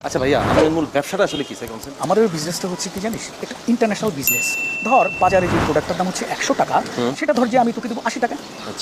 আচ্ছা ভাইয়া, আপনার মূল ব্যবসাটা আসলে কি সেকন্ড? আমাদের বিজনেসটা হচ্ছে কি জানিস, একটা ইন্টারন্যাশনাল বিজনেস। ধর বাজারে যে প্রোডাক্টটার দাম হচ্ছে 100 টাকা, সেটা ধর যে আমি তোকে দেবো 80 টাকা।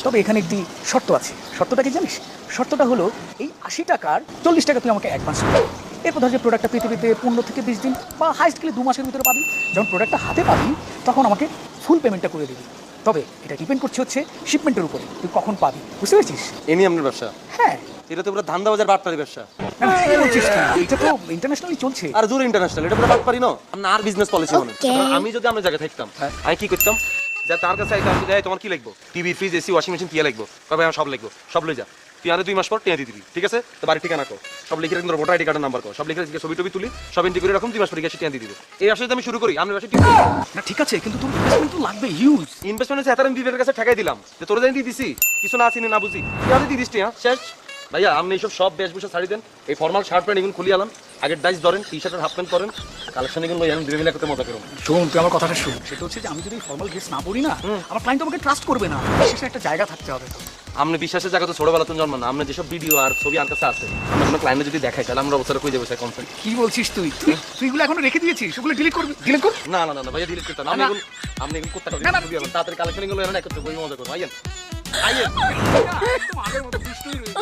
তবে এখানে একটি শর্ত আছে। শর্তটা কি জানিস? শর্তটা হলো এই 80 টাকার 40 টাকা তুই আমাকে অ্যাডভান্স করবি। এরপর ধর যে প্রোডাক্টটা পেতে পেতে 15 থেকে 20 দিন বা হাইস্ট গেলে 2 মাসের ভিতরে পাবি। যখন প্রোডাক্টটা হাতে পাবি তখন আমাকে ফুল পেমেন্টটা করে দিবি। তবে এটা ডিপেন্ড করছে হচ্ছে শিপমেন্টের উপরে, তুই কখন পাবি, বুঝতে পেরেছিস? এ নিয়ে আপনার ব্যবসা? হ্যাঁ। এটা তো পুরো ধান্দা বাজার বাটপারি ব্যবসা। না, কি বলছিস তুই? এটা তো ইন্টারন্যাশনালি চলছে। আর দূর ইন্টারন্যাশনাল, এটা পুরো বাটপারি না। আপনি আর বিজনেস পলিসি বলেন। কারণ আমি যদি আপনার জায়গায় থাকতাম, আমি কি করতাম? যে তার কাছে আইতাম, আমি দেয় তোমার কি লিখবো? TV, fridge, AC, washing machine কি লিখবো? কবে আমি সব লিখবো, সব লই যা। তুই আরে 2 মাস পর টিয়া দিয়ে দিবি, ঠিক আছে? তো বাড়ির ঠিকানা কো, সব লিখে রাখুন, ভোটার আইডি কার্ডের নাম্বার কো, সব লিখে রাখি, ছবি টবি তুলি, সব এন্ট্রি করে রাখুন, 2 মাস পর গিয়ে টিয়া দিয়ে দিবে। এই ব্যবসা যদি আমি শুরু করি, আমি ব্যবসা ঠিক না ঠিক আছে, কিন্তু তোর ইনভেস্টমেন্ট তো লাগবে হিউজ। ইনভেস্টমেন্ট হচ্ছে এত আমি বিবেকের কাছে ঠেকাই দিলাম যে তোরা জানি দিয়ে দিছি, কিছু না চিনি না বুঝি, তুই আরে দিয়ে দিস টিয়া, শেষ। ভাইয়া আপনি এইসব সব বেশভূষা ছাড়ি দেন, এই ফর্মাল শার্ট প্যান্ট এগুলো খুলি আলাম, আগের ডাইস ধরেন, টি শার্টের হাফ প্যান্ট করেন, কালেকশন এগুলো লই আনেন, দুই মিলে করতে মজা করুন। শোন, তুই আমার কথাটা শোন। সেটা হচ্ছে যে আমি যদি ফর্মাল ড্রেস না পরি না, আমার ক্লায়েন্ট আমাকে ট্রাস্ট করবে না। বিশেষ একটা জায়গা থাকতে হবে তো। আপনি বিশ্বাসের জায়গা তো ছোটবেলা তো জন্ম না, আপনার যেসব ভিডিও আর ছবি আর কাছে আছে, আমরা কোনো ক্লায়েন্ট যদি দেখাই তাহলে আমরা অবসরে কই যাবো স্যার কনফারেন্স। কি বলছিস তুই? তুই এগুলো এখনো রেখে দিয়েছিস? ওগুলো ডিলিট করবি? ডিলিট কর। না না না না ভাইয়া, ডিলিট করতে না, আপনি এগুলো করতে না, না। তাড়াতাড়ি কালেকশন এগুলো এনে একত্রে বই মজা করুন। আইয়েন আইয়েন। একদম আগের মতো দুষ্টুই রয়েছে।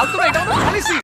আলতোরা, এটা আমাদের পলিসি।